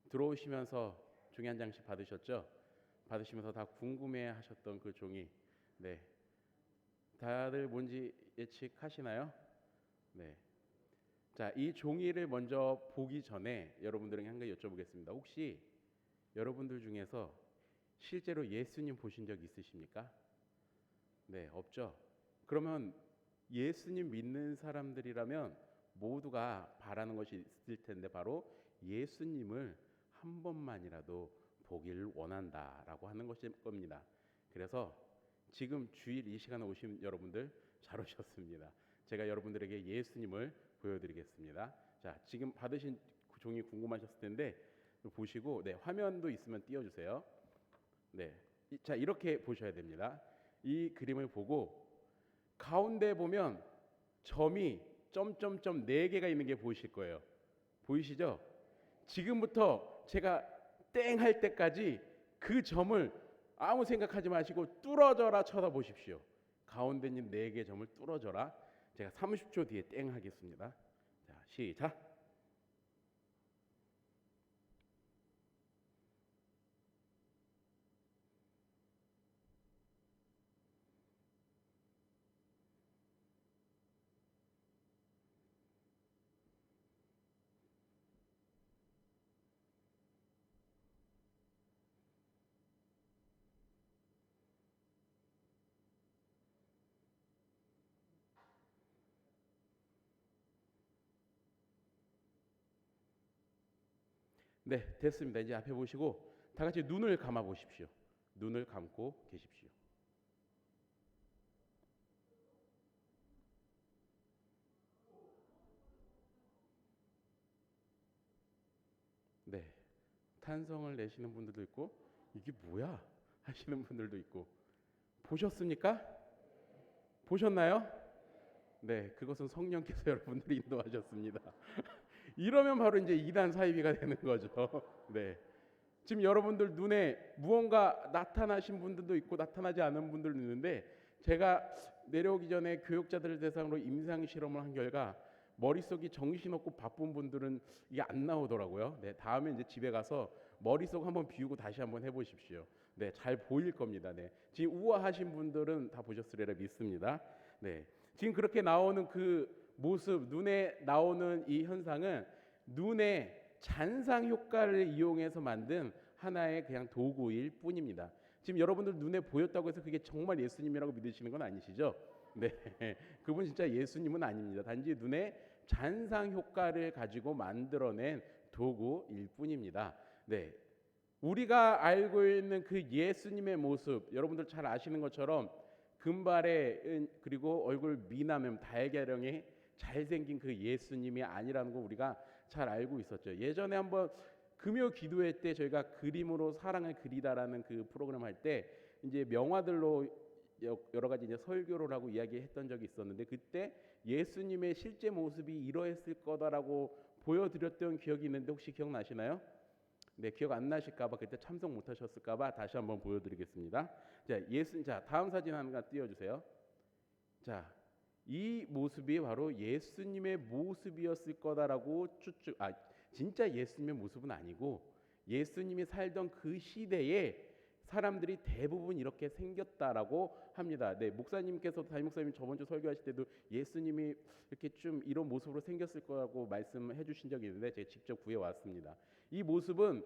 들어오시면서 종이 한 장씩 받으셨죠? 받으시면서 다 궁금해하셨던 그 종이, 네, 다들 뭔지 예측하시나요? 네. 자, 이 종이를 먼저 보기 전에 여러분들에게 한 가지 여쭤보겠습니다. 혹시 여러분들 중에서 실제로 예수님 보신 적 있으십니까? 네, 없죠. 그러면 예수님 믿는 사람들이라면 모두가 바라는 것이 있을 텐데 바로 예수님을 한 번만이라도 보길 원한다라고 하는 것일 겁니다. 그래서 지금 주일 이 시간에 오신 여러분들 잘 오셨습니다. 제가 여러분들에게 예수님을 보여드리겠습니다. 자, 지금 받으신 종이 궁금하셨을 텐데 보시고, 네, 화면도 있으면 띄워주세요. 네, 자, 이렇게 보셔야 됩니다. 이 그림을 보고 가운데 보면 점이 점점점 4개가 있는 게 보이실 거예요. 보이시죠? 지금부터 제가 땡 할 때까지 그 점을 아무 생각하지 마시고 뚫어져라 쳐다보십시오. 가운데 있는 4개 점을 뚫어져라. 제가 30초 뒤에 땡 하겠습니다. 자, 시작. 네, 됐습니다. 이제 앞에 보시고 다 같이 눈을 감아 보십시오. 눈을 감고 계십시오. 네, 탄성을 내시는 분들도 있고 이게 뭐야 하시는 분들도 있고 보셨습니까? 보셨나요? 네, 그것은 성령께서 여러분들이 인도하셨습니다. 이러면 바로 이제 이단 사이비가 되는 거죠. 네, 지금 여러분들 눈에 무언가 나타나신 분들도 있고 나타나지 않은 분들도 있는데 제가 내려오기 전에 교육자들을 대상으로 임상 실험을 한 결과 머릿속이 정신없고 바쁜 분들은 이게 안 나오더라고요. 네, 다음에 이제 집에 가서 머릿속 한번 비우고 다시 한번 해보십시오. 네, 잘 보일 겁니다. 네, 지금 우아하신 분들은 다 보셨으리라 믿습니다. 네, 지금 그렇게 나오는 그 모습, 눈에 나오는 이 현상은 눈의 잔상 효과를 이용해서 만든 하나의 그냥 도구일 뿐입니다. 지금 여러분들 눈에 보였다고 해서 그게 정말 예수님이라고 믿으시는 건 아니시죠? 네, 그분 진짜 예수님은 아닙니다. 단지 눈에 잔상 효과를 가지고 만들어낸 도구일 뿐입니다. 네, 우리가 알고 있는 그 예수님의 모습, 여러분들 잘 아시는 것처럼 금발에 그리고 얼굴 미남형 달걀형의 잘생긴 그 예수님이 아니라는 거 우리가 잘 알고 있었죠. 예전에 한번 금요 기도회 때 저희가 그림으로 사랑을 그리다라는 그 프로그램 할 때 이제 명화들로 여러 가지 이제 설교를 하고 이야기했던 적이 있었는데 그때 예수님의 실제 모습이 이러했을 거다라고 보여드렸던 기억이 있는데 혹시 기억나시나요? 네, 기억 안 나실까봐 그때 참석 못하셨을까봐 다시 한번 보여드리겠습니다. 자, 다음 사진 하나 띄워주세요. 자, 이 모습이 바로 예수님의 모습이었을 거다라고 진짜 예수님의 모습은 아니고 예수님이 살던 그 시대에 사람들이 대부분 이렇게 생겼다라고 합니다. 네, 목사님께서 담임 목사님 저번 주 설교하실 때도 예수님이 이렇게 좀 이런 모습으로 생겼을 거라고 말씀해 주신 적이 있는데 제가 직접 구해 왔습니다. 이 모습은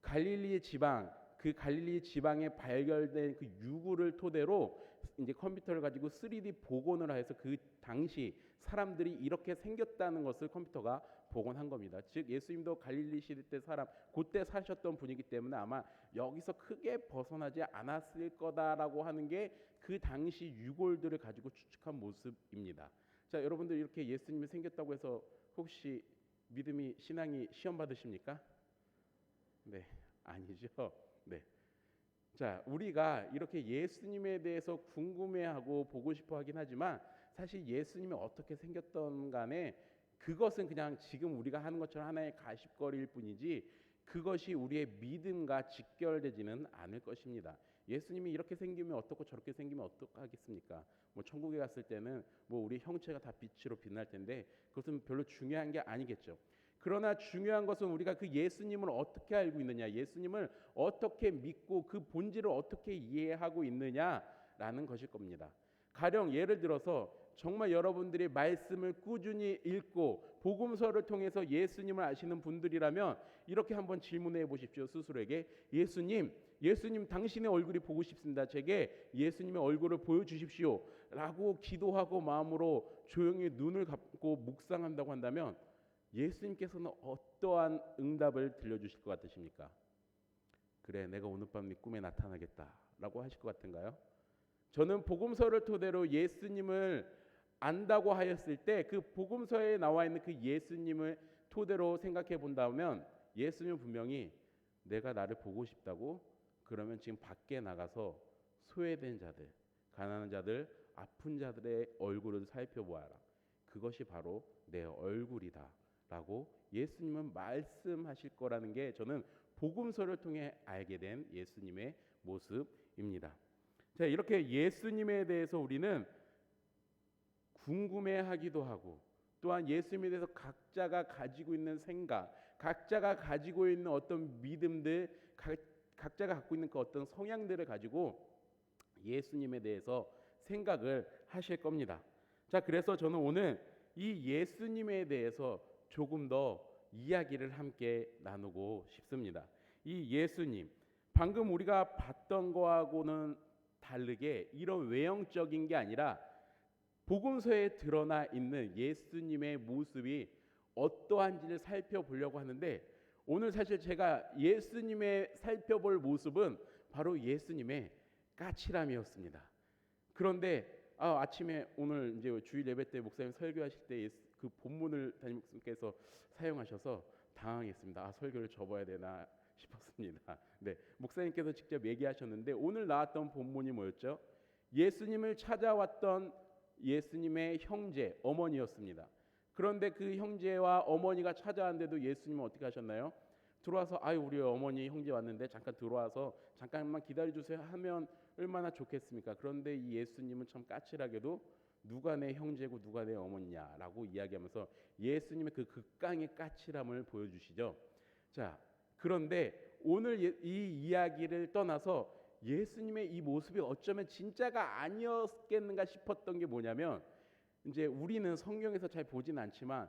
갈릴리 지방 그 갈릴리 지방에 발견된 그 유구를 토대로 이제 컴퓨터를 가지고 3D 복원을 해서 그 당시 사람들이 이렇게 생겼다는 것을 컴퓨터가 복원한 겁니다. 즉 예수님도 갈릴리 시대 때 사람 그때 사셨던 분이기 때문에 아마 여기서 크게 벗어나지 않았을 거다라고 하는 게 그 당시 유골들을 가지고 추측한 모습입니다. 자, 여러분들 이렇게 예수님이 생겼다고 해서 혹시 믿음이 신앙이 시험 받으십니까? 네, 아니죠. 네. 자, 우리가 이렇게 예수님에 대해서 궁금해하고 보고 싶어 하긴 하지만 사실 예수님이 어떻게 생겼던 간에 그것은 그냥 지금 우리가 하는 것처럼 하나의 가십거리일 뿐이지 그것이 우리의 믿음과 직결되지는 않을 것입니다. 예수님이 이렇게 생기면 어떻고 저렇게 생기면 어떡하겠습니까? 뭐 천국에 갔을 때는 뭐 우리 형체가 다 빛으로 빛날 텐데 그것은 별로 중요한 게 아니겠죠. 그러나 중요한 것은 우리가 그 예수님을 어떻게 알고 있느냐, 예수님을 어떻게 믿고 그 본질을 어떻게 이해하고 있느냐라는 것일 겁니다. 가령 예를 들어서 정말 여러분들이 말씀을 꾸준히 읽고 복음서를 통해서 예수님을 아시는 분들이라면 이렇게 한번 질문해 보십시오. 스스로에게. 예수님 당신의 얼굴이 보고 싶습니다. 제게 예수님의 얼굴을 보여주십시오 라고 기도하고 마음으로 조용히 눈을 감고 묵상한다고 한다면 예수님께서는 어떠한 응답을 들려주실 것 같으십니까? 그래, 내가 오늘 밤 네 꿈에 나타나겠다 라고 하실 것 같은가요? 저는 복음서를 토대로 예수님을 안다고 하였을 때 그 복음서에 나와 있는 그 예수님을 토대로 생각해 본다면 예수님은 분명히 내가 나를 보고 싶다고 그러면 지금 밖에 나가서 소외된 자들, 가난한 자들, 아픈 자들의 얼굴을 살펴보아라. 그것이 바로 내 얼굴이다 라고 예수님은 말씀하실 거라는 게 저는 복음서를 통해 알게 된 예수님의 모습입니다. 자, 이렇게 예수님에 대해서 우리는 궁금해하기도 하고 또한 예수님에 대해서 각자가 가지고 있는 생각, 각자가 가지고 있는 어떤 믿음들, 각자가 갖고 있는 그 어떤 성향들을 가지고 예수님에 대해서 생각을 하실 겁니다. 자, 그래서 저는 오늘 이 예수님에 대해서 조금 더 이야기를 함께 나누고 싶습니다. 이 예수님, 방금 우리가 봤던 거하고는 다르게 이런 외형적인 게 아니라 복음서에 드러나 있는 예수님의 모습이 어떠한지를 살펴보려고 하는데 오늘 사실 제가 예수님의 살펴볼 모습은 바로 예수님의 까칠함이었습니다. 그런데 아침에 오늘 이제 주일 예배 때 목사님 설교하실 때 그 본문을 담임 목사님께서 사용하셔서 당황했습니다. 설교를 접어야 되나 싶었습니다. 네, 목사님께서 직접 얘기하셨는데 오늘 나왔던 본문이 뭐였죠? 예수님을 찾아왔던 예수님의 형제, 어머니였습니다. 그런데 그 형제와 어머니가 찾아왔는데도 예수님은 어떻게 하셨나요? 들어와서 우리 어머니 형제 왔는데 잠깐 들어와서 잠깐만 기다려주세요 하면 얼마나 좋겠습니까? 그런데 이 예수님은 참 까칠하게도 누가 내 형제고 누가 내 어머니냐라고 이야기하면서 예수님의 그 극강의 까칠함을 보여주시죠. 자, 그런데 오늘 이 이야기를 떠나서 예수님의 이 모습이 어쩌면 진짜가 아니었겠는가 싶었던 게 뭐냐면 이제 우리는 성경에서 잘 보진 않지만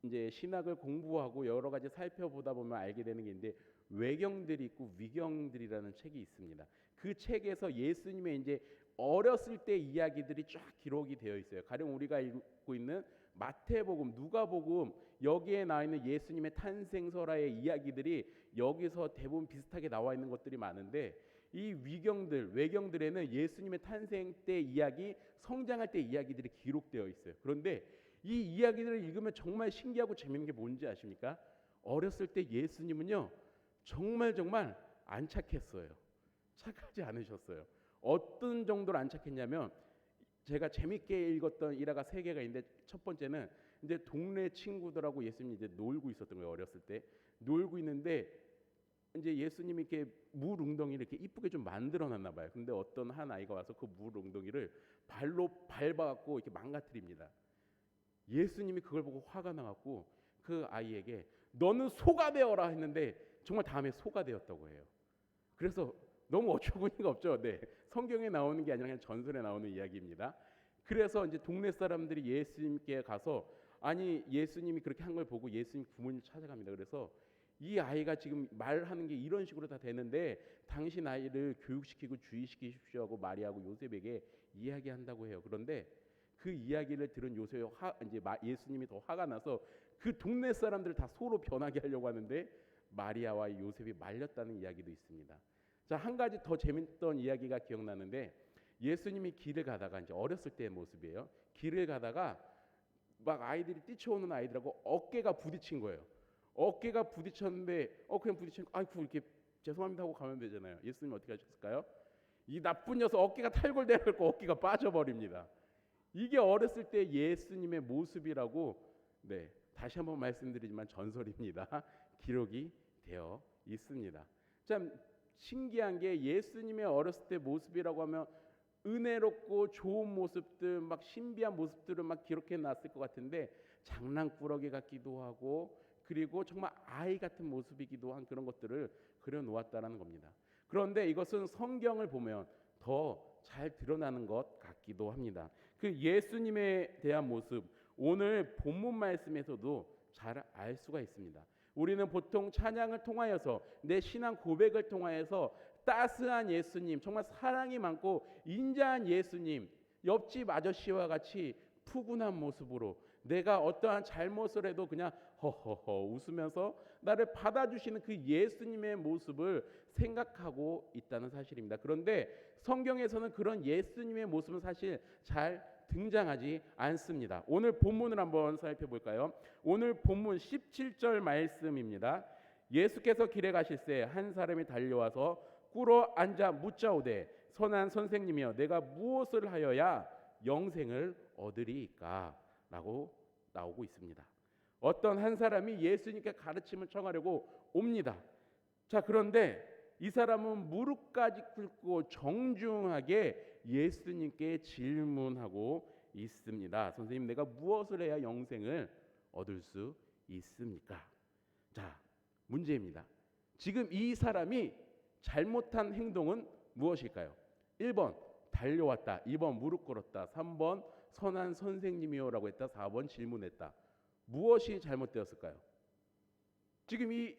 이제 신학을 공부하고 여러 가지 살펴보다 보면 알게 되는 게 있는데 외경들이 있고 위경들이라는 책이 있습니다. 그 책에서 예수님의 이제 어렸을 때 이야기들이 쫙 기록이 되어 있어요. 가령 우리가 읽고 있는 마태복음, 누가복음 여기에 나와 있는 예수님의 탄생설화의 이야기들이 여기서 대부분 비슷하게 나와 있는 것들이 많은데 이 위경들, 외경들에는 예수님의 탄생 때 이야기, 성장할 때 이야기들이 기록되어 있어요. 그런데 이 이야기들을 읽으면 정말 신기하고 재밌는 게 뭔지 아십니까? 어렸을 때 예수님은요 정말 안 착했어요. 착하지 않으셨어요. 어떤 정도로 안 착했냐면 제가 재밌게 읽었던 일화가 3개가 있는데 첫 번째는 이제 동네 친구들하고 예수님이 이제 놀고 있었던 거예요. 어렸을 때 놀고 있는데 이제 예수님이 이렇게 물 웅덩이를 이렇게 이쁘게 좀 만들어 놨나 봐요. 근데 어떤 한 아이가 와서 그 물 웅덩이를 발로 밟아갖고 이렇게 망가뜨립니다. 예수님이 그걸 보고 화가 나갖고 그 아이에게 너는 소가 되어라 했는데 정말 다음에 소가 되었다고 해요. 그래서 너무 어처구니가 없죠. 네, 성경에 나오는 게 아니라 그냥 전설에 나오는 이야기입니다. 그래서 이제 동네 사람들이 예수님께 가서 예수님이 그렇게 한 걸 보고 예수님 부모님 찾아갑니다. 그래서 이 아이가 지금 말하는 게 이런 식으로 다 되는데 당신 아이를 교육시키고 주의시키십시오 하고 마리아하고 요셉에게 이야기한다고 해요. 그런데 그 이야기를 들은 요셉이 예수님이 더 화가 나서 그 동네 사람들을 다 소로 변하게 하려고 하는데 마리아와 요셉이 말렸다는 이야기도 있습니다. 자, 한 가지 더 재밌던 이야기가 기억나는데 예수님이 길을 가다가 이제 어렸을 때의 모습이에요. 길을 가다가 막 아이들이 뛰쳐오는 아이들하고 어깨가 부딪힌 거예요. 어깨가 부딪혔는데 그냥 부딪힌 이렇게 죄송합니다 하고 가면 되잖아요. 예수님 어떻게 하셨을까요? 이 나쁜 녀석 어깨가 탈골돼갖고 어깨가 빠져버립니다. 이게 어렸을 때 예수님의 모습이라고 다시 한번 말씀드리지만 전설입니다. 기록이 되어 있습니다. 참 신기한 게 예수님의 어렸을 때 모습이라고 하면 은혜롭고 좋은 모습들, 막 신비한 모습들을 막 기록해 놨을 것 같은데 장난꾸러기 같기도 하고 그리고 정말 아이 같은 모습이기도 한 그런 것들을 그려놓았다는 겁니다. 그런데 이것은 성경을 보면 더 잘 드러나는 것 같기도 합니다. 그 예수님에 대한 모습, 오늘 본문 말씀에서도 잘 알 수가 있습니다. 우리는 보통 찬양을 통하여서 내 신앙 고백을 통하여서 따스한 예수님, 정말 사랑이 많고 인자한 예수님, 옆집 아저씨와 같이 푸근한 모습으로 내가 어떠한 잘못을 해도 그냥 허허허 웃으면서 나를 받아주시는 그 예수님의 모습을 생각하고 있다는 사실입니다. 그런데 성경에서는 그런 예수님의 모습은 사실 잘 등장하지 않습니다. 오늘 본문을 한번 살펴볼까요? 오늘 본문 17절 말씀입니다. 예수께서 길에 가실새 한 사람이 달려와서 꿇어 앉아 묻자오되 선한 선생님이여 내가 무엇을 하여야 영생을 얻으리이까? 라고 나오고 있습니다. 어떤 한 사람이 예수님께 가르침을 청하려고 옵니다. 자, 그런데 이 사람은 무릎까지 꿇고 정중하게 예수님께 질문하고 있습니다. 선생님, 내가 무엇을 해야 영생을 얻을 수 있습니까? 자, 문제입니다. 지금 이 사람이 잘못한 행동은 무엇일까요? 1번 달려왔다, 2번 무릎 꿇었다, 3번 선한 선생님이요라고 했다, 4번 질문했다. 무엇이 잘못되었을까요? 지금 이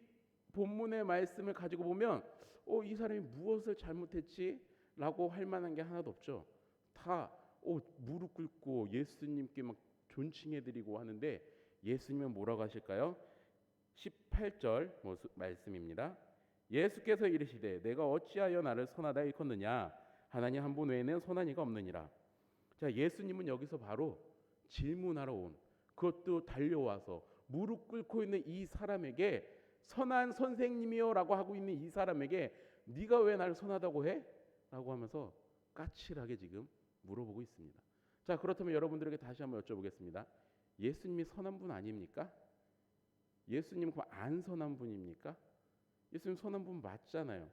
본문의 말씀을 가지고 보면 이 사람이 무엇을 잘못했지? 라고 할 만한 게 하나도 없죠. 다 무릎 꿇고 예수님께 막 존칭해드리고 하는데 예수님은 뭐라고 하실까요? 18절 말씀입니다. 예수께서 이르시되 내가 어찌하여 나를 선하다 일컫느냐? 하나님 한 분 외에는 선한 이가 없느니라. 자, 예수님은 여기서 바로 질문하러 온, 그것도 달려와서 무릎 꿇고 있는 이 사람에게 선한 선생님이요 라고 하고 있는 이 사람에게 네가 왜 나를 선하다고 해? 라고 하면서 까칠하게 지금 물어보고 있습니다. 자, 그렇다면 여러분들에게 다시 한번 여쭤보겠습니다. 예수님이 선한 분 아닙니까? 예수님 안 선한 분입니까? 예수님 선한 분 맞잖아요.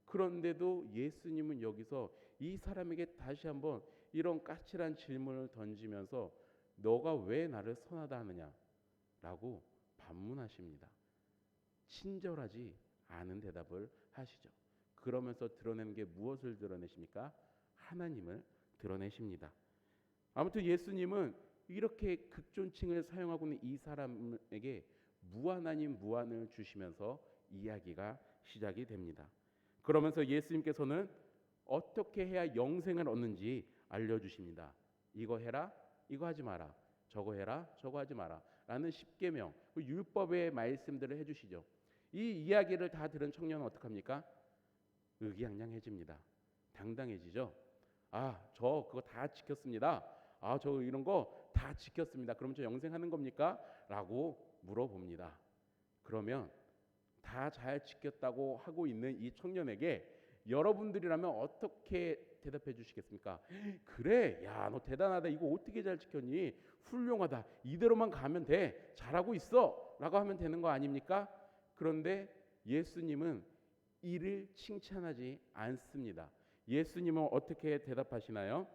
그런데도 예수님은 여기서 이 사람에게 다시 한번 이런 까칠한 질문을 던지면서 너가 왜 나를 선하다 하느냐? 라고 반문하십니다. 친절하지 않은 대답을 하시죠. 그러면서 드러내는 게 무엇을 드러내십니까? 하나님을 드러내십니다. 아무튼 예수님은 이렇게 극존칭을 사용하고 있는 이 사람에게 무한 아닌 무한을 주시면서 이야기가 시작이 됩니다. 그러면서 예수님께서는 어떻게 해야 영생을 얻는지 알려주십니다. 이거 해라, 이거 하지 마라. 저거 해라, 저거 하지 마라. 라는 십계명, 율법의 말씀들을 해주시죠. 이 이야기를 다 들은 청년은 어떡합니까? 의기양양해집니다. 당당해지죠. 저 그거 다 지켰습니다. 저 이런 거 다 지켰습니다. 그럼 저 영생하는 겁니까? 라고 물어봅니다. 그러면 다 잘 지켰다고 하고 있는 이 청년에게 여러분들이라면 어떻게 대답해 주시겠습니까? 그래, 야, 너 대단하다. 이거 어떻게 잘 지켰니? 훌륭하다. 이대로만 가면 돼. 잘하고 있어. 라고 하면 되는 거 아닙니까? 그런데 예수님은 이를 칭찬하지 않습니다. 예수님은 어떻게 대답하시나요?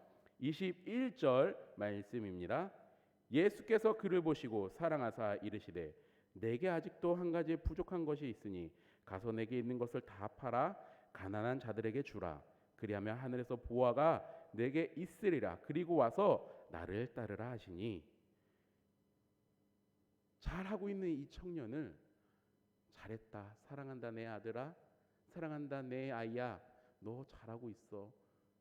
21절 말씀입니다. 예수께서 그를 보시고 사랑하사 이르시되 내게 아직도 한 가지 부족한 것이 있으니 가서 내게 있는 것을 다 팔아 가난한 자들에게 주라. 그리하면 하늘에서 보화가 내게 있으리라. 그리고 와서 나를 따르라 하시니, 잘하고 있는 이 청년을 잘했다, 사랑한다 내 아들아, 사랑한다 내 아이야, 너 잘하고 있어,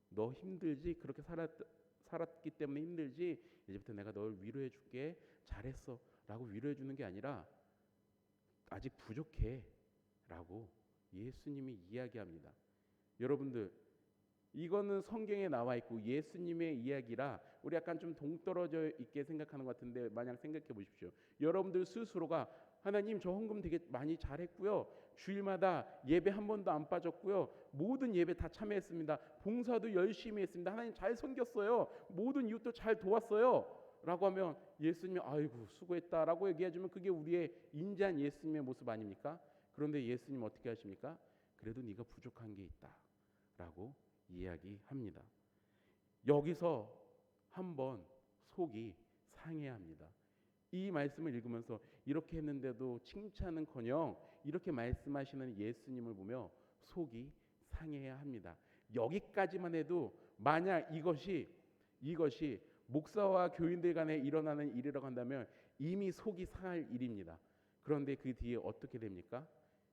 너 힘들지, 그렇게 살았기 때문에 힘들지, 이제부터 내가 널 위로해 줄게, 잘했어 라고 위로해 주는 게 아니라 아직 부족해 라고 예수님이 이야기합니다. 여러분들, 이거는 성경에 나와 있고 예수님의 이야기라 우리 약간 좀 동떨어져 있게 생각하는 것 같은데, 만약 생각해 보십시오. 여러분들 스스로가 하나님 저 헌금 되게 많이 잘했고요, 주일마다 예배 한 번도 안 빠졌고요, 모든 예배 다 참여했습니다, 봉사도 열심히 했습니다, 하나님 잘 섬겼어요, 모든 이웃도 잘 도왔어요 라고 하면 예수님이 아이고 수고했다라고 얘기해주면 그게 우리의 인자한 예수님의 모습 아닙니까? 그런데 예수님 어떻게 하십니까? 그래도 네가 부족한 게 있다 라고 이야기합니다. 여기서 한번 속이 상해야 합니다. 이 말씀을 읽으면서 이렇게 했는데도 칭찬은커녕 이렇게 말씀하시는 예수님을 보며 속이 상해야 합니다. 여기까지만 해도 만약 이것이 목사와 교인들 간에 일어나는 일이라고 한다면 이미 속이 상할 일입니다. 그런데 그 뒤에 어떻게 됩니까?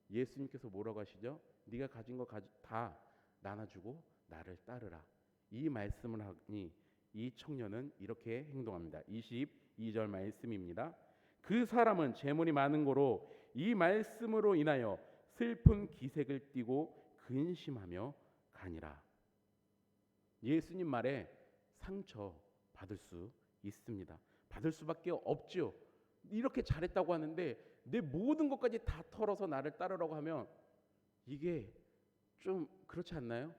예수님께서 뭐라고 하시죠? 네가 가진 거 다 나눠주고 나를 따르라. 이 말씀을 하니 이 청년은 이렇게 행동합니다. 22절 말씀입니다. 그 사람은 재물이 많은 고로 이 말씀으로 인하여 슬픈 기색을 띠고 근심하며 가니라. 예수님 말에 상처 받을 수 있습니다. 받을 수밖에 없죠. 이렇게 잘했다고 하는데 내 모든 것까지 다 털어서 나를 따르라고 하면 이게 좀 그렇지 않나요?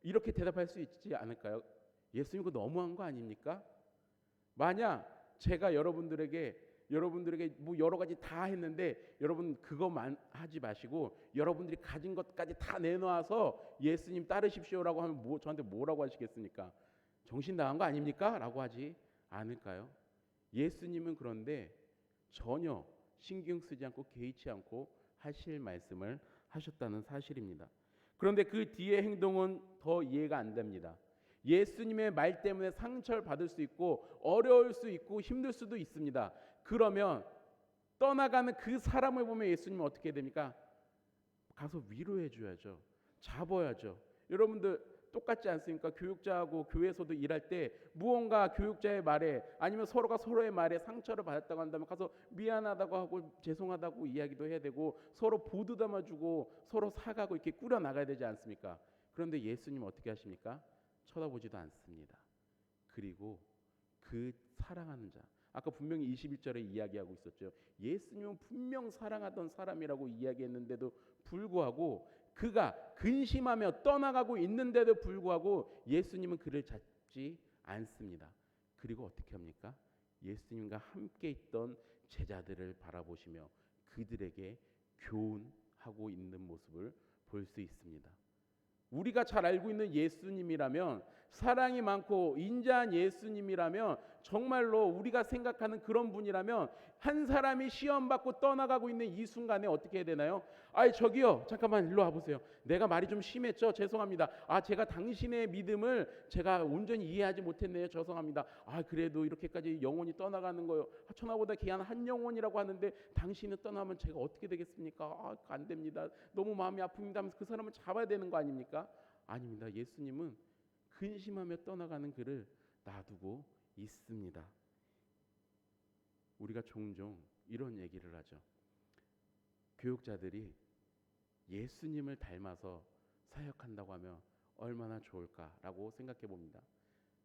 이렇게 대답할 수 있지 않을까요? 예수님 그거 너무한 거 아닙니까? 만약 제가 여러분들에게 뭐 여러 가지 다 했는데 여러분 그것만 하지 마시고 여러분들이 가진 것까지 다 내놓아서 예수님 따르십시오라고 하면 저한테 뭐라고 하시겠습니까? 정신 나간 거 아닙니까? 라고 하지 않을까요? 예수님은 그런데 전혀 신경 쓰지 않고 개의치 않고 하실 말씀을 하셨다는 사실입니다. 그런데 그 뒤의 행동은 더 이해가 안 됩니다. 예수님의 말 때문에 상처를 받을 수 있고 어려울 수 있고 힘들 수도 있습니다. 그러면 떠나가는 그 사람을 보면 예수님은 어떻게 됩니까? 가서 위로해 줘야죠. 잡아야죠. 여러분들 똑같지 않습니까? 교육자하고 교회에서도 일할 때 무언가 교육자의 말에 아니면 서로가 서로의 말에 상처를 받았다고 한다면 가서 미안하다고 하고 죄송하다고 이야기도 해야 되고 서로 보듬어주고 서로 사과하고 이렇게 꾸려 나가야 되지 않습니까? 그런데 예수님은 어떻게 하십니까? 쳐다보지도 않습니다. 그리고 그 사랑하는 자, 아까 분명히 21절에 이야기하고 있었죠. 예수님은 분명 사랑하던 사람이라고 이야기했는데도 불구하고 그가 근심하며 떠나가고 있는데도 불구하고 예수님은 그를 찾지 않습니다. 그리고 어떻게 합니까? 예수님과 함께 있던 제자들을 바라보시며 그들에게 교훈하고 있는 모습을 볼 수 있습니다. 우리가 잘 알고 있는 예수님이라면 사랑이 많고 인자한 예수님이라면 정말로 우리가 생각하는 그런 분이라면 한 사람이 시험받고 떠나가고 있는 이 순간에 어떻게 해야 되나요? 아이 저기요 잠깐만 일로 와보세요. 내가 말이 좀 심했죠? 죄송합니다. 제가 당신의 믿음을 제가 온전히 이해하지 못했네요. 죄송합니다. 그래도 이렇게까지 영혼이 떠나가는 거요. 천하보다 귀한 한 영혼이라고 하는데 당신은 떠나면 제가 어떻게 되겠습니까? 안 됩니다. 너무 마음이 아픕니다 하면서 그 사람을 잡아야 되는 거 아닙니까? 아닙니다. 예수님은 근심하며 떠나가는 그를 놔두고 있습니다. 우리가 종종 이런 얘기를 하죠. 교육자들이 예수님을 닮아서 사역한다고 하면 얼마나 좋을까라고 생각해 봅니다.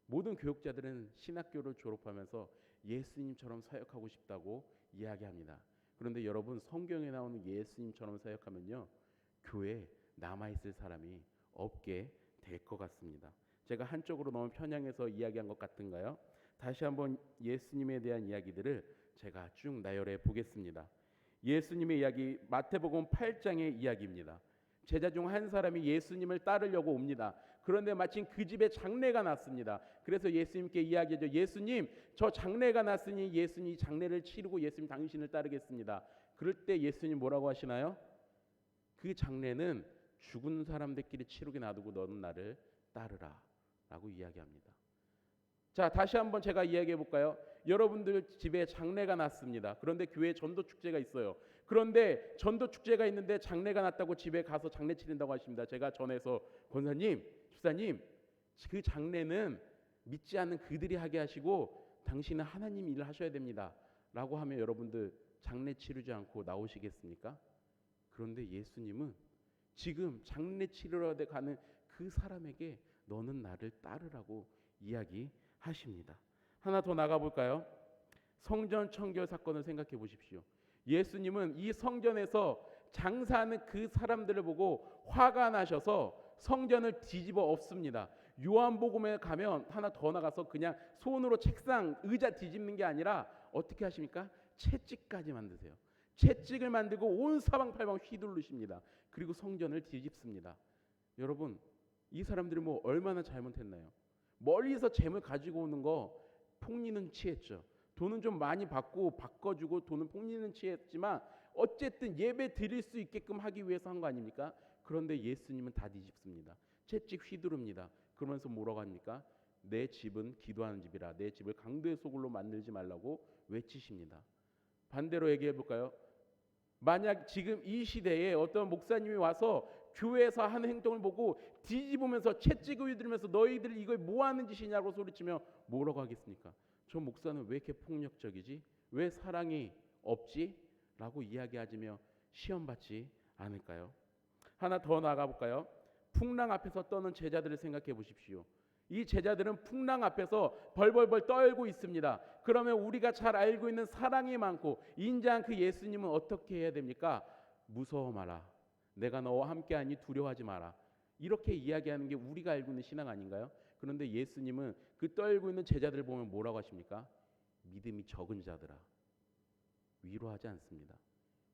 모든 교육자들은 신학교를 졸업하면서 예수님처럼 사역하고 싶다고 이야기합니다. 그런데 여러분 성경에 나오는 예수님처럼 사역하면요 교회에 남아있을 사람이 없게 될 것 같습니다. 제가 한쪽으로 너무 편향해서 이야기한 것 같은가요? 다시 한번 예수님에 대한 이야기들을 제가 쭉 나열해 보겠습니다. 예수님의 이야기 마태복음 8장의 이야기입니다. 제자 중 한 사람이 예수님을 따르려고 옵니다. 그런데 마침 그 집에 장례가 났습니다. 그래서 예수님께 이야기하죠. 예수님 저 장례가 났으니 예수님 장례를 치르고 예수님 당신을 따르겠습니다. 그럴 때 예수님 뭐라고 하시나요? 그 장례는 죽은 사람들끼리 치르게 놔두고 너는 나를 따르라 라고 이야기합니다. 자 다시 한번 제가 이야기해 볼까요? 여러분들 집에 장례가 났습니다. 그런데 교회에 전도축제가 있어요. 그런데 전도축제가 있는데 장례가 났다고 집에 가서 장례 치른다고 하십니다. 제가 전해서 권사님, 집사님 그 장례는 믿지 않는 그들이 하게 하시고 당신은 하나님 일을 하셔야 됩니다 라고 하면 여러분들 장례 치르지 않고 나오시겠습니까? 그런데 예수님은 지금 장례 치르러 가는 그 사람에게 너는 나를 따르라고 이야기하십니다. 하나 더 나가볼까요? 성전 청결 사건을 생각해 보십시오. 예수님은 이 성전에서 장사하는 그 사람들을 보고 화가 나셔서 성전을 뒤집어 엎습니다. 요한복음에 가면 하나 더 나가서 그냥 손으로 책상, 의자 뒤집는 게 아니라 어떻게 하십니까? 채찍까지 만드세요. 채찍을 만들고 온 사방팔방 휘두르십니다. 그리고 성전을 뒤집습니다. 여러분 이 사람들이 뭐 얼마나 잘못했나요? 멀리서 재물 가지고 오는 거 폭리는 취했죠. 돈은 좀 많이 받고 바꿔주고 돈은 폭리는 취했지만 어쨌든 예배 드릴 수 있게끔 하기 위해서 한 거 아닙니까? 그런데 예수님은 다 뒤집습니다. 채찍 휘두릅니다. 그러면서 뭐라고 합니까? 내 집은 기도하는 집이라, 내 집을 강도의 소굴로 만들지 말라고 외치십니다. 반대로 얘기해 볼까요? 만약 지금 이 시대에 어떤 목사님이 와서 교회에서 하는 행동을 보고 뒤집으면서 채찍을 휘두르면서 너희들 이걸 뭐 하는 짓이냐고 소리치며 뭐라고 하겠습니까? 저 목사는 왜 이렇게 폭력적이지? 왜 사랑이 없지? 라고 이야기하시며 시험받지 않을까요? 하나 더 나가 볼까요? 풍랑 앞에서 떠는 제자들을 생각해 보십시오. 이 제자들은 풍랑 앞에서 벌벌벌 떨고 있습니다. 그러면 우리가 잘 알고 있는 사랑이 많고 인자한 그 예수님은 어떻게 해야 됩니까? 무서워 마라. 내가 너와 함께하니 두려워하지 마라. 이렇게 이야기하는 게 우리가 알고 있는 신앙 아닌가요? 그런데 예수님은 그 떨고 있는 제자들을 보면 뭐라고 하십니까? 믿음이 적은 자들아. 위로하지 않습니다.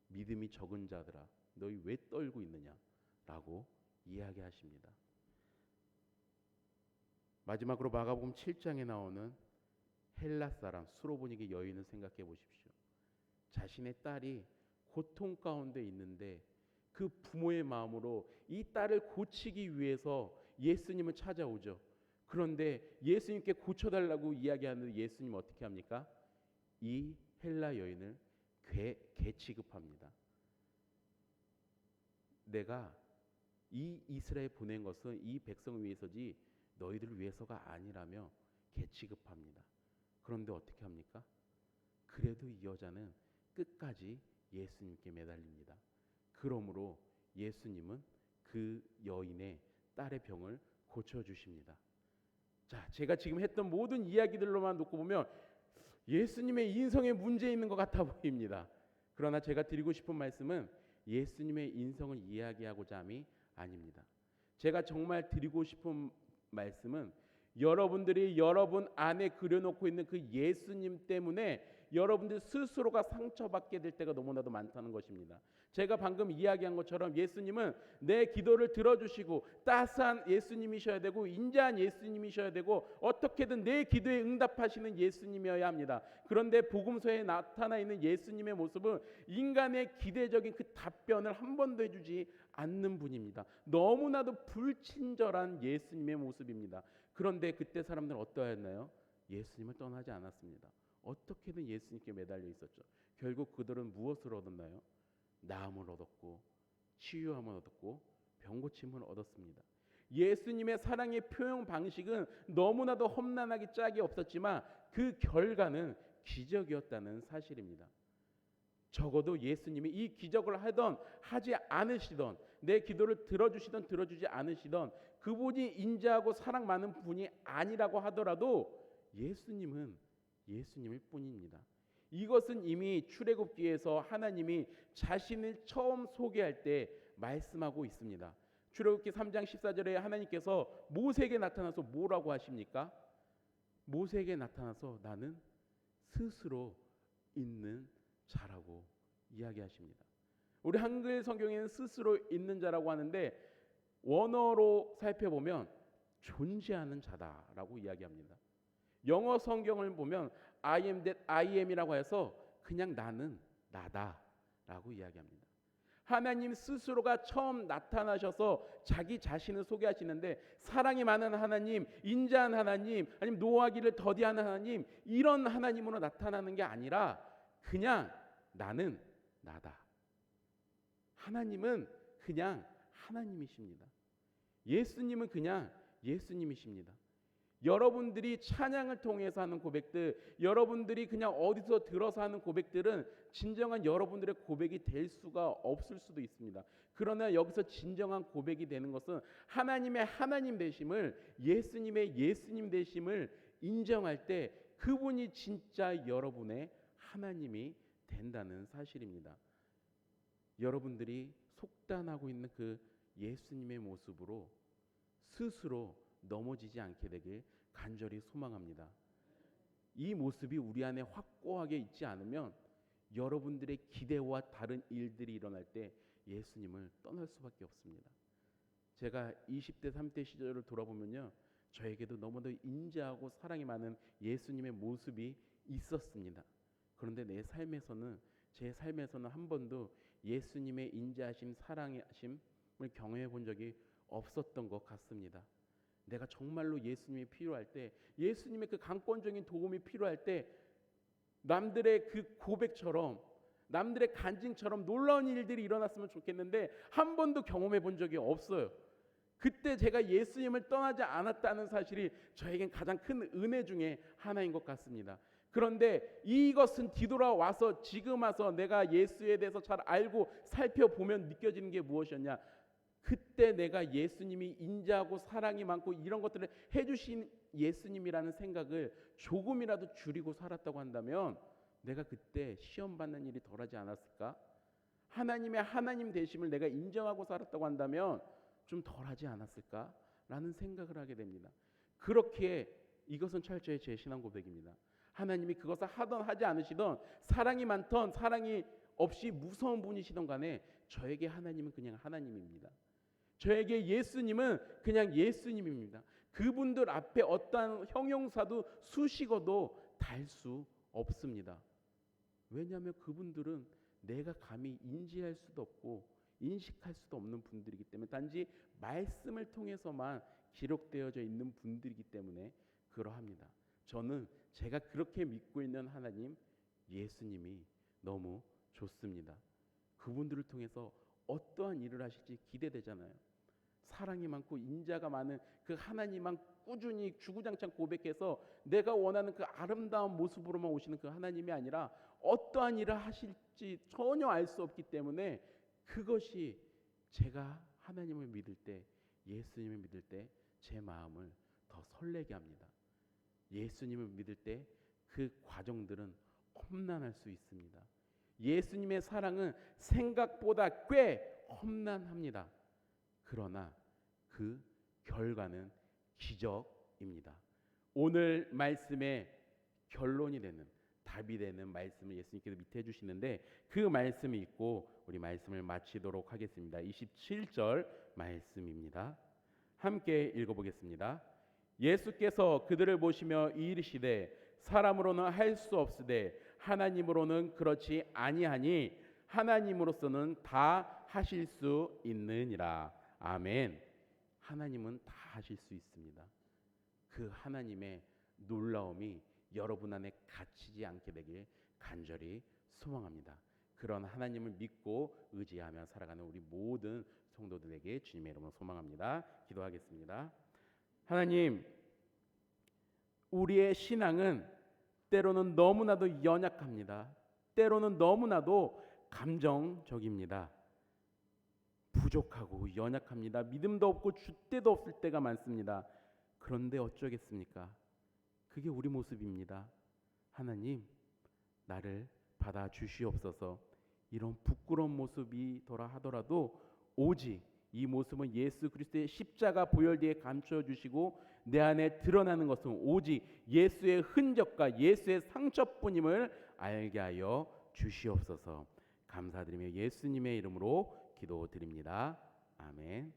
믿음이 적은 자들아, 너희 왜 떨고 있느냐? 라고 이야기하십니다. 마지막으로 마가복음 7장에 나오는 헬라 사람 수로보니게 여인을 생각해 보십시오. 자신의 딸이 고통 가운데 있는데 그 부모의 마음으로 이 딸을 고치기 위해서 예수님을 찾아오죠. 그런데 예수님께 고쳐달라고 이야기하는 예수님 어떻게 합니까? 이 헬라 여인을 개 취급합니다. 내가 이 이스라엘 보낸 것은 이 백성을 위해서지 너희들을 위해서가 아니라며 개 취급합니다. 그런데 어떻게 합니까? 그래도 이 여자는 끝까지 예수님께 매달립니다. 그러므로 예수님은 그 여인의 딸의 병을 고쳐주십니다. 자, 제가 지금 했던 모든 이야기들로만 놓고 보면 예수님의 인성에 문제 있는 것 같아 보입니다. 그러나 제가 드리고 싶은 말씀은 예수님의 인성을 이야기하고자 함이 아닙니다. 제가 정말 드리고 싶은 말씀은 여러분들이 여러분 안에 그려놓고 있는 그 예수님 때문에 여러분들 스스로가 상처받게 될 때가 너무나도 많다는 것입니다. 제가 방금 이야기한 것처럼 예수님은 내 기도를 들어주시고 따스한 예수님이셔야 되고 인자한 예수님이셔야 되고 어떻게든 내 기도에 응답하시는 예수님이어야 합니다. 그런데 복음서에 나타나 있는 예수님의 모습은 인간의 기대적인 그 답변을 한 번도 해주지 않는 분입니다. 너무나도 불친절한 예수님의 모습입니다. 그런데 그때 사람들은 어떠했나요? 예수님을 떠나지 않았습니다. 어떻게든 예수님께 매달려 있었죠. 결국 그들은 무엇을 얻었나요? 나음을 얻었고 치유함을 얻었고 병고침을 얻었습니다. 예수님의 사랑의 표현 방식은 너무나도 험난하기 짝이 없었지만 그 결과는 기적이었다는 사실입니다. 적어도 예수님이 이 기적을 하던 하지 않으시던 내 기도를 들어주시던 들어주지 않으시던 그분이 인자하고 사랑 많은 분이 아니라고 하더라도 예수님은 예수님일 뿐입니다. 이것은 이미 출애굽기에서 하나님이 자신을 처음 소개할 때 말씀하고 있습니다. 출애굽기 3장 14절에 하나님께서 모세에게 나타나서 뭐라고 하십니까? 모세에게 나타나서 나는 스스로 있는 자라고 이야기하십니다. 우리 한글 성경에는 스스로 있는 자라고 하는데 원어로 살펴보면 존재하는 자다라고 이야기합니다. 영어 성경을 보면 I am that I am이라고 해서 그냥 나는 나다라고 이야기합니다. 하나님 스스로가 처음 나타나셔서 자기 자신을 소개하시는데 사랑이 많은 하나님, 인자한 하나님, 아니면 노하기를 더디하는 하나님 이런 하나님으로 나타나는 게 아니라 그냥 나는 나다. 하나님은 그냥 하나님이십니다. 예수님은 그냥 예수님이십니다. 여러분들이 찬양을 통해서 하는 고백들, 여러분들이 그냥 어디서 들어서 하는 고백들은 진정한 여러분들의 고백이 될 수가 없을 수도 있습니다. 그러나 여기서 진정한 고백이 되는 것은 하나님의 하나님 되심을, 예수님의 예수님 되심을 인정할 때 그분이 진짜 여러분의 하나님이 된다는 사실입니다. 여러분들이 속단하고 있는 그 예수님의 모습으로 스스로 넘어지지 않게 되길 간절히 소망합니다. 이 모습이 우리 안에 확고하게 있지 않으면 여러분들의 기대와 다른 일들이 일어날 때 예수님을 떠날 수밖에 없습니다. 제가 20대 30대 시절을 돌아보면요, 저에게도 너무도 인자하고 사랑이 많은 예수님의 모습이 있었습니다. 그런데 제 삶에서는 한 번도 예수님의 인자하심, 사랑하심을 경험해 본 적이 없었던 것 같습니다. 내가 정말로 예수님이 필요할 때, 예수님의 그 강권적인 도움이 필요할 때 남들의 그 고백처럼, 남들의 간증처럼 놀라운 일들이 일어났으면 좋겠는데 한 번도 경험해 본 적이 없어요. 그때 제가 예수님을 떠나지 않았다는 사실이 저에겐 가장 큰 은혜 중에 하나인 것 같습니다. 그런데 이것은 뒤돌아와서 지금 와서 내가 예수에 대해서 잘 알고 살펴보면 느껴지는 게 무엇이었냐? 그때 내가 예수님이 인자하고 사랑이 많고 이런 것들을 해주신 예수님이라는 생각을 조금이라도 줄이고 살았다고 한다면 내가 그때 시험 받는 일이 덜하지 않았을까? 하나님의 하나님 되심을 내가 인정하고 살았다고 한다면 좀 덜하지 않았을까? 라는 생각을 하게 됩니다. 그렇게 이것은 철저히 제 신앙 고백입니다. 하나님이 그것을 하던 하지 않으시던, 사랑이 많던 사랑이 없이 무서운 분이시던 간에 저에게 하나님은 그냥 하나님입니다. 저에게 예수님은 그냥 예수님입니다. 그분들 앞에 어떠한 형용사도 수식어도 달 수 없습니다. 왜냐하면 그분들은 내가 감히 인지할 수도 없고 인식할 수도 없는 분들이기 때문에, 단지 말씀을 통해서만 기록되어져 있는 분들이기 때문에 그러합니다. 저는 제가 그렇게 믿고 있는 하나님, 예수님이 너무 좋습니다. 그분들을 통해서 어떠한 일을 하실지 기대되잖아요. 사랑이 많고 인자가 많은 그 하나님만 꾸준히 주구장창 고백해서 내가 원하는 그 아름다운 모습으로만 오시는 그 하나님이 아니라 어떠한 일을 하실지 전혀 알 수 없기 때문에 그것이 제가 하나님을 믿을 때, 예수님을 믿을 때 제 마음을 더 설레게 합니다. 예수님을 믿을 때 그 과정들은 험난할 수 있습니다. 예수님의 사랑은 생각보다 꽤 험난합니다. 그러나 그 결과는 기적입니다. 오늘 말씀의 결론이 되는, 답이 되는 말씀을 예수님께서 밑에 해주시는데 그 말씀이 있고 우리 말씀을 마치도록 하겠습니다. 27절 말씀입니다. 함께 읽어보겠습니다. 예수께서 그들을 보시며 이르시되 사람으로는 할 수 없으되 하나님으로는 그렇지 아니하니 하나님으로서는 다 하실 수 있느니라. 아멘. 하나님은 다 하실 수 있습니다. 그 하나님의 놀라움이 여러분 안에 갇히지 않게 되길 간절히 소망합니다. 그런 하나님을 믿고 의지하며 살아가는 우리 모든 성도들에게 주님의 이름으로 소망합니다. 기도하겠습니다. 하나님, 우리의 신앙은 때로는 너무나도 연약합니다. 때로는 너무나도 감정적입니다. 부족하고 연약합니다. 믿음도 없고 줏대도 없을 때가 많습니다. 그런데 어쩌겠습니까? 그게 우리 모습입니다. 하나님, 나를 받아주시옵소서. 이런 부끄러운 모습이더라 하더라도 오직 이 모습은 예수 그리스도의 십자가 보혈 뒤에 감춰주시고 내 안에 드러나는 것은 오직 예수의 흔적과 예수의 상처뿐임을 알게 하여 주시옵소서. 감사드리며 예수님의 이름으로 기도드립니다. 아멘.